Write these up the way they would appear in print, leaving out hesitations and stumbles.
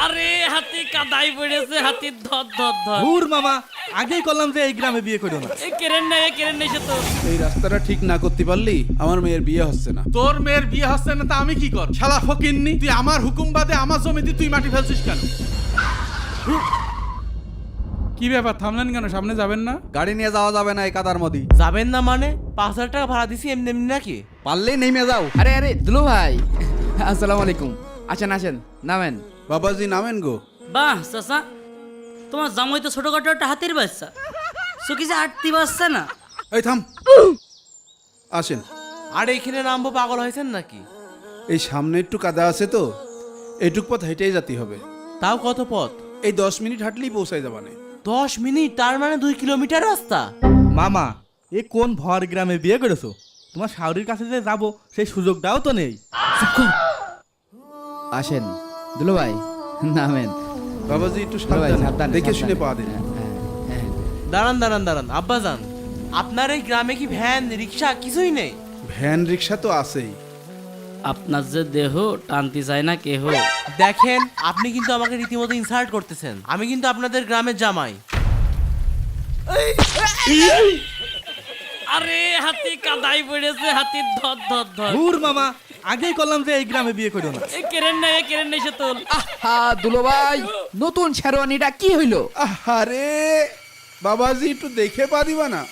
আরে হাতি কাদাই পড়েছে, হাতির ধর ধর ধর। দূর মামা, আগেই করলাম যে এই গ্রামে বিয়ে করো না। এই কেরেন নাই সে তো। এই রাস্তাটা ঠিক না করতে পারলি আমার মেয়ের বিয়ে হচ্ছে না। তোর মেয়ের বিয়ে হচ্ছে না তা আমি কি কর? শালা ফকিন্নি, তুই আমার হুকুম বাদে আমার জমিতে তুই মাটি ফেলছিস কেন? কি ব্যাপার, থামলেন কেন? সামনে যাবেন না? গাড়ি নিয়ে যাওয়া যাবে না এই কাদার মধ্যে। যাবেন না মানে 5,000 টাকা ভাড়া দিছি এমনি এমনি নাকি? পারলেই নেমে যাও। আরে আরে দুলু ভাই, আসসালামু আলাইকুম। আসেন আসেন, নামেন। বাবাজি নামেন গো। বাহ চাচা, তোমার জামাই তো ছোটখাটো একটা হাতির বাচ্চা, সুকিছে আটতি বাচ্চা না। এই থাম, আসেন। আর এখানে নামবো, পাগল হয়েছেন নাকি? এই সামনে একটু কাদা আছে তো, এইটুক পথ হেঁটেই যেতে হবে। তাও কত পথ? এই 10 মিনিট হাঁটলেই পৌঁছাই যাবানে। 10 মিনিট, তার মানে 2 কিলোমিটার রাস্তা। মামা, এ কোন ভর গ্রামে বিয়ে করেছো? তোমার শাওরির কাছে যে যাবো সেই সুযোগটাও তো নেই। আসেন দুলু ভাই, নামেন। বাবাজি একটু দুলু ভাই, সাবধানে সাবধানে, দেখে সাবধানে। শুনে পা দিন। হ্যাঁ। দাঁড়ান আব্বাজান, আপনার এই গ্রামে কি ভ্যান রিক্সা কিছুই নেই? ভ্যান রিক্সা তো আছেই। আপনার যে দেহ টানতে চায় না কেহ। দেখেন, আপনি কিন্তু আমাকে রীতিমতো ইনসাল্ট করতেছেন। আমি কিন্তু আপনাদের গ্রামের জামাই। আরে হাতি কাদাই পড়েছে, হাতির ধর ধর ধর। দূর মামা, আগেই করলাম যে এই গ্রামে বিয়ে করো না। এই কেরেন নাই সে তো। আহা দুলু ভাই, নতুন শেরওয়ানিটা কি হইলো? আরে বাবাজি একটু দেখে পা দিবা না?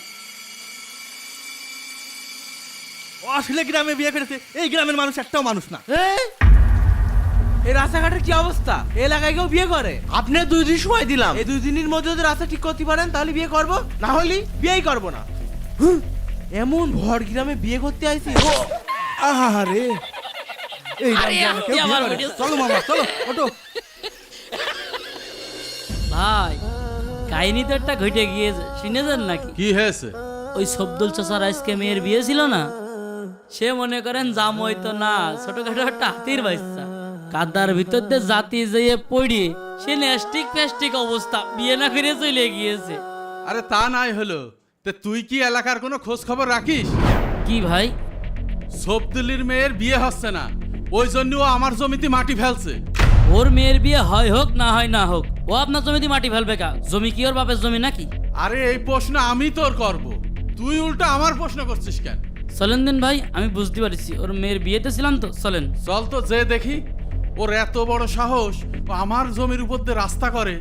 আসলে গ্রামে বিয়ে করেছে, এই গ্রামের মানুষ একটাও মানুষ না। এই রাস্তাঘাটের কি অবস্থা? এই এলাকায় কেউ বিয়ে করে? আপনি 2 দিন সময় দিলাম, এই 2 দিনের মধ্যে যদি রাস্তা ঠিক করতে পারেন তাহলে বিয়ে করব, না হলে বিয়েই করব না। এমন ভর গ্রামে বিয়ে করতে আইছি। আরে এই আরে গ্রামে হাতি কেউ বিয়ে আমার করে? পড়েছে। চলো মামা চলো, ওঠো। ভাই, কাহিনী তো একটা ঘটে গিয়েছে, শুনেছেন নাকি? কি হয়েছে? ওই সবদুল চাচার আজকে মেয়ের বিয়ে ছিল না, সে মনে করেন জামাই তো না, ছোটখাটো একটা হাতির বাচ্চা। কাদার ভিতর দিয়ে জাতি যেয়ে পড়িয়ে সে ন্যাস্টিক ফ্যাস্টিক অবস্থা, বিয়ে না করে চলে গিয়েছে। আরে তা নাই হলো, তে তুই কি এলাকার কোনো খোঁজ খবর রাখিস? কি ভাই? সবদুলির মেয়ের বিয়ে হচ্ছে না, ওই জন্য ও আমার জমিতে মাটি ফেলছে। ওর মেয়ের বিয়ে হয় হোক না হয় না হোক, ও আপনার জমিতে মাটি ফেলবে কা? জমি কি ওর বাপের জমি নাকি? আরে এই প্রশ্ন আমি তোর করব, তুই উল্টা আমার প্রশ্ন করছিস কেন? চলেন দিন ভাই, আমি বুঝতে পারছি, ওর মেয়ের বিয়েতে ছিলাম তো, চলেন। চল তো যে দেখি, ওর এত বড় সাহস, ও আমার জমির উপর দিয়ে রাস্তা করে।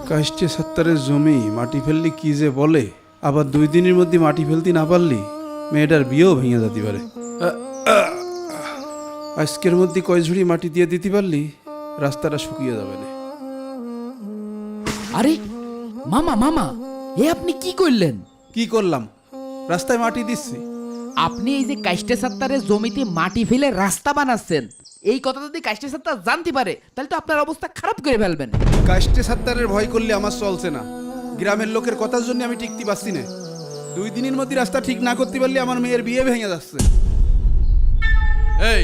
কাষ্টে সত্তরের জমি মাটি ফেললি কি যে বলে, আবার 2 দিনের মধ্যে মাটি ফেলতে না পারলি মেয়েটার বিয়েও ভেঙে যেতে পারে। আজকের মধ্যে কয় ঝুড়ি মাটি দিয়ে দিতে পারলি রাস্তাটা শুকিয়ে যাবে না। আরে মামা মামা, এ আপনি কি করলেন? কি করলাম? রাস্তায় মাটি দিচ্ছি। আপনি এই যে কাষ্টে সাত্তারের জমিতে মাটি ফেলে রাস্তা বানাচ্ছেন, এই কথা যদি কাষ্টে সাত্তার জানতে পারে তাহলে তো আপনার অবস্থা খারাপ করে ফেলবেন। কাষ্টে সত্তরের ভয় করলে আমার চলছে না, গ্রামের লোকের কথার জন্য আমি টিকতে পারছি না। 2 দিনের মধ্যে রাস্তা ঠিক না করতে পারলে আমার মেয়ের বিয়ে ভেঙে যাচ্ছে। এই,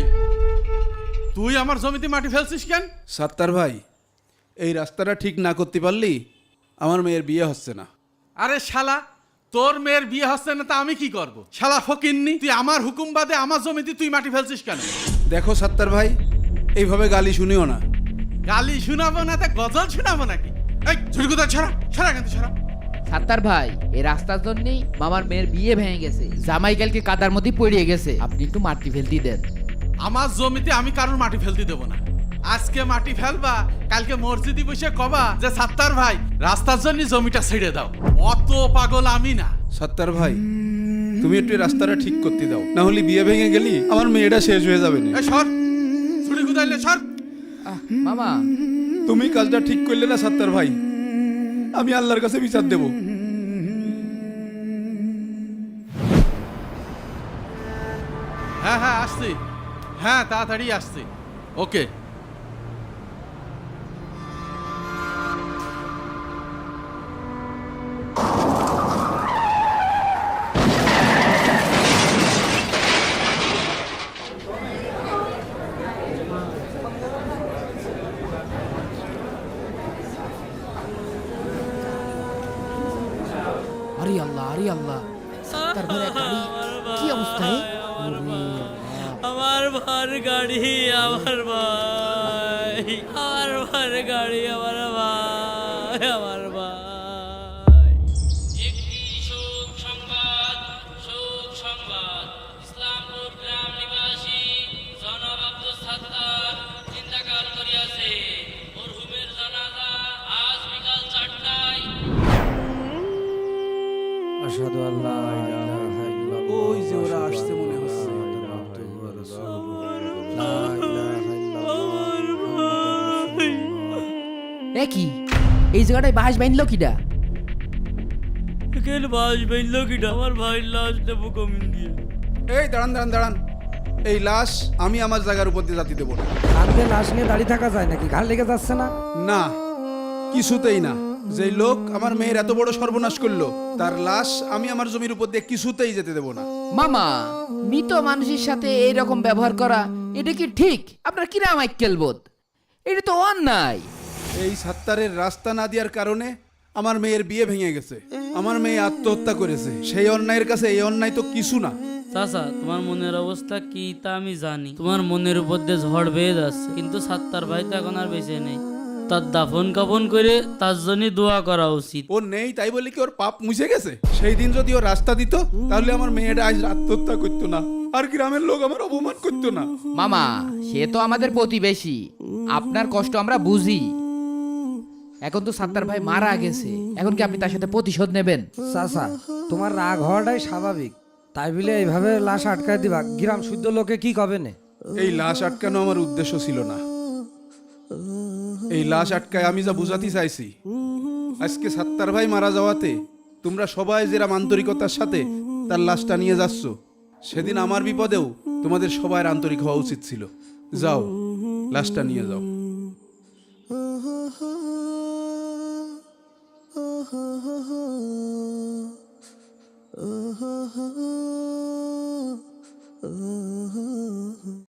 তুই আমার জমিতে মাটি ফেলছিস কেন? সত্তর ভাই, এই রাস্তাটা ঠিক না করতে পারলি আমার মেয়ের বিয়ে হচ্ছে না। আরে শালা, তোর মেয়ের বিয়ে হচ্ছে না তা আমি কি করব? শালা ফকিন্নি, তুই আমার হুকুম বাদে আমার জমিতে তুই মাটি ফেলছিস কেন? দেখো সত্তর ভাই, এইভাবে গালি শুনিও না। গালি শোনাবো না তা গজল শোনাবো নাকি? এই ছুরি কোথায়? ছড়া কিন্তু ছড়া। সাত্তার ভাই, এই রাস্তার জন্যই মামার মেয়ের বিয়ে ভেঙে গেছে, জামাই কালকে কাদার মধ্যে পড়ে গেছে, আপনি একটু মাটি ফেলতে দেন। আমার জমিতে আমি কারোর মাটি ফেলতে দেবো না। আজকে মাটি ফেলবা, কালকে মসজিদে বসে কবা যে সত্তর ভাই রাস্তার জন্য জমিটা ছেড়ে দাও। অত পাগল আমি না। সত্তর ভাই, তুমি একটু এই রাস্তাটা ঠিক করতে দাও, না হলে বিয়ে ভেঙে গেলি আমার মেয়েটা শেষ হয়ে যাবে না। এই সর, ছুরি কোথায়? সর। মামা, তুমি কাজটা ঠিক করলে না সত্তর ভাই, আমি আল্লাহর কাছে বিচার দেব। হ্যাঁ আসছি, হ্যাঁ তাড়াতাড়ি আসছি। ওকে। আরে আল্লাহ, আরে আল্লাহ, সাত্তার ভাইয়ের গাড়ি কি অবস্থা? আমার ভার গাড়ি আমার ভাই, আমার ভার গাড়ি আমার ভাই, আমার ভাই। একটি শোক সংবাদ, শোক সংবাদ। ইসলামপুর গ্রাম নিবাসী জনাব আব্দুল সাত্তার চিন্তাকাল করিয়াছে। মরহুমের জানাজা আজ বিকাল 4টায়। ওই যে ওরা আসছে মনে হচ্ছে। এ কি এই জায়গাটায় বাঁশ বাইনলো কিডা? কেন বাস বেইলো কিটা? আমার ভাইয়ের লাশ দেবো কমিন দিয়ে। এই দাঁড়ান দাঁড়ান দাঁড়ান, এই লাশ আমি আমার জায়গার উপর দিয়ে জাতি দেবো না। কাঁধে লাশ নিয়ে দাঁড়িয়ে থাকা যায় নাকি? ঘাড় লেগে যাচ্ছে না? না, কিছুতেই না। যেই লোক আমার মেয়ের এত বড় সর্বনাশ করলো, তার লাশ আমি আমার জমির উপর দিয়ে কিছুতেই যেতে দেবো না। মামা, মৃত মানুষের সাথে এইরকম ব্যবহার করা এটা কি ঠিক? আপনার কি নাম আইকেল বোধ? এটা তো অন্যায়। এই সাত্তারের রাস্তা না দেওয়ার কারণে আমার মেয়ের বিয়ে ভেঙে গেছে, আমার মেয়ে আত্মহত্যা করেছে। সেই অন্যায়ের কাছে এই অন্যায় তো কিছু না। চাচা, তোমার মনের অবস্থা কি তা আমি জানি। তোমার মনের উপর দিয়ে ঝড় বেয়ে যাচ্ছে, কিন্তু সাত্তার ভাই তো এখন আর বেঁচে নেই। তার দাফন কাফন করে তার জন্য দোয়া করা উচিত। ও নেই তাই বলে কি ওর পাপ মুছে গেছে? সেই দিন যদি ও রাস্তা দিত, তাহলে আমার মেয়েটা আজ আত্মহত্যা করতো না, আর গ্রামের লোক আমার অপমান করতো না। মামা, সে তো আমাদের প্রতিবেশী, আপনার কষ্ট আমরা বুঝি। এখন তো সাত্তার ভাই মারা গেছে, এখন কি আপনি তার সাথে প্রতিশোধ নেবেন? চাচা, তোমার রাগ হওয়াটাই স্বাভাবিক। তাই বলে এইভাবে লাশ আটকায় দিবা, গ্রাম শুদ্ধ লোকে কি কবে নে? এই লাশ আটকানো আমার উদ্দেশ্য ছিল না। এই লাশ আটকায় আমি যা বুঝাতে চাইছি, আজকে সাত্তার ভাই মারা যাওয়াতে তোমরা সবাই যেরকম আন্তরিকতার সাথে তার লাশটা নিয়ে যাচ্ছ, সেদিন আমার বিপদেও তোমাদের সবার আন্তরিক হওয়া উচিত ছিল। যাও, লাশটা নিয়ে যাও। oh